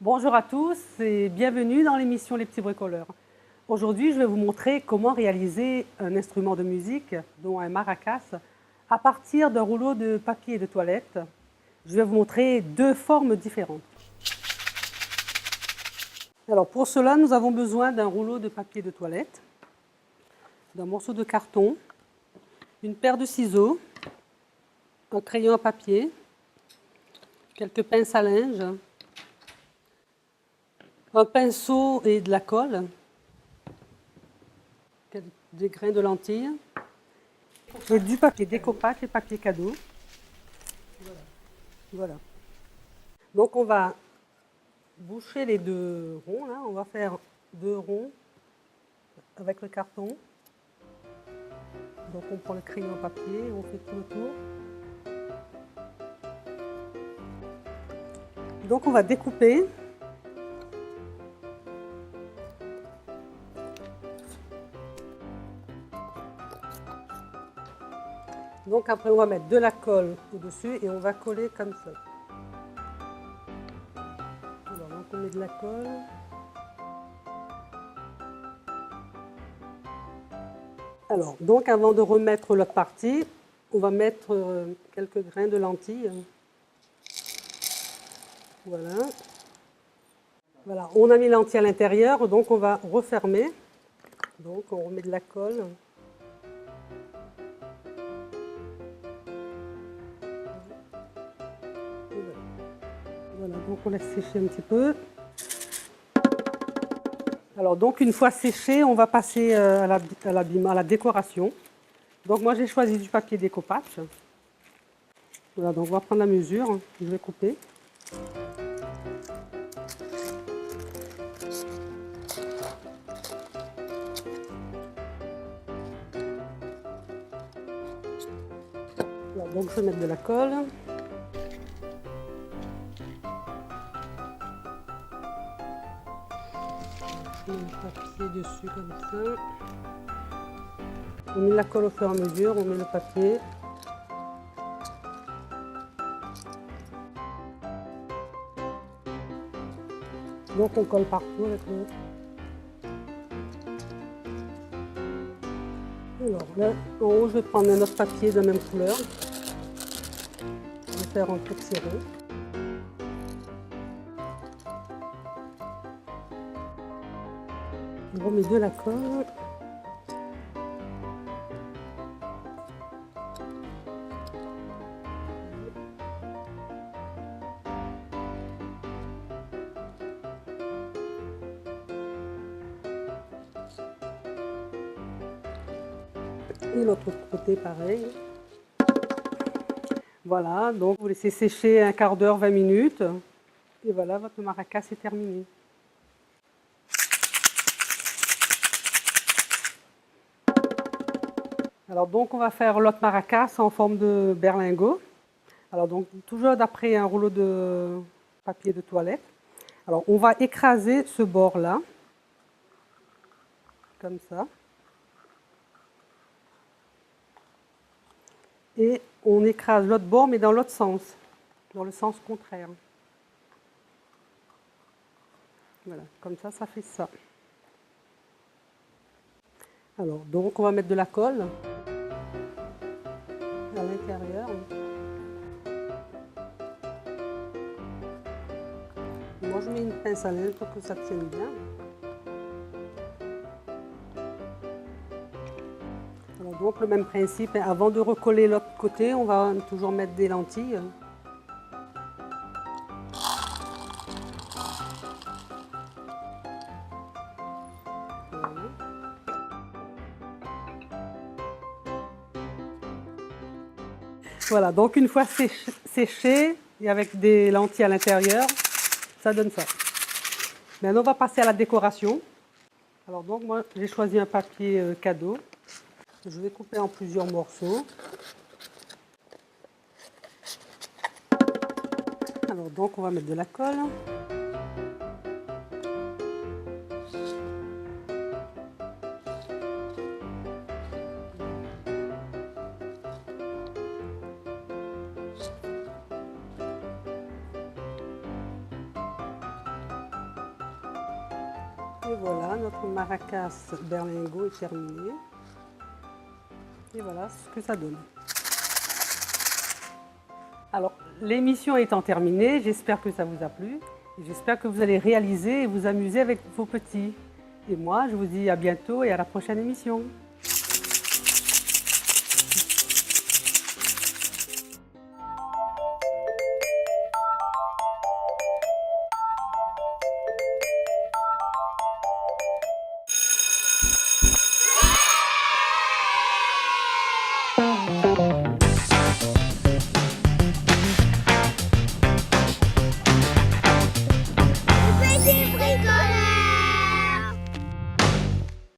Bonjour à tous et bienvenue dans l'émission Les Petits Bricoleurs. Aujourd'hui, je vais vous montrer comment réaliser un instrument de musique, dont un maracas, à partir d'un rouleau de papier de toilette. Je vais vous montrer deux formes différentes. Alors pour cela, nous avons besoin d'un rouleau de papier de toilette, d'un morceau de carton, une paire de ciseaux, un crayon à papier, quelques pinces à linge, un pinceau et de la colle, des grains de lentilles et du papier découpage et papier cadeau. Voilà. Donc on va boucher les deux ronds là. On va faire deux ronds avec le carton. Donc on prend le crayon à papier, on fait tout le tour. Donc on va découper. Donc après on va mettre de la colle au-dessus et on va coller comme ça. Alors donc on met de la colle. Alors donc avant de remettre l'autre partie, on va mettre quelques grains de lentilles. Voilà. Voilà, on a mis lentilles à l'intérieur, donc on va refermer. Donc on remet de la colle. Voilà, donc on laisse sécher un petit peu. Alors donc une fois séché, on va passer à la décoration. Donc moi j'ai choisi du papier découpage. Voilà, donc on va prendre la mesure, je vais couper. Voilà, donc je vais mettre de la colle. Je mets le papier dessus comme ça. On met la colle au fur et à mesure, on met le papier. Donc on colle partout avec le... Alors là, en haut, je vais prendre un autre papier de la même couleur. Je vais faire un petit rond. On remet de la colle. Et l'autre côté pareil. Voilà, donc vous laissez sécher un quart d'heure, 20 minutes. Et voilà, votre maracas est terminé. Alors donc on va faire l'autre maracas en forme de berlingot. Alors donc toujours d'après un rouleau de papier de toilette. Alors on va écraser ce bord-là, comme ça. Et on écrase l'autre bord, mais dans l'autre sens, dans le sens contraire. Voilà, comme ça, ça fait ça. Alors, donc on va mettre de la colle à l'intérieur. Moi, je mets une pince à linge pour que ça tienne bien. Alors, donc le même principe, avant de recoller l'autre côté, on va toujours mettre des lentilles. Voilà, donc une fois séché et avec des lentilles à l'intérieur, ça donne ça. Maintenant, on va passer à la décoration. Alors donc moi, j'ai choisi un papier cadeau. Je vais couper en plusieurs morceaux. Alors donc on va mettre de la colle. Et voilà, notre maracas berlingot est terminé. Et voilà ce que ça donne. Alors, l'émission étant terminée, j'espère que ça vous a plu. J'espère que vous allez réaliser et vous amuser avec vos petits. Et moi, je vous dis à bientôt et à la prochaine émission.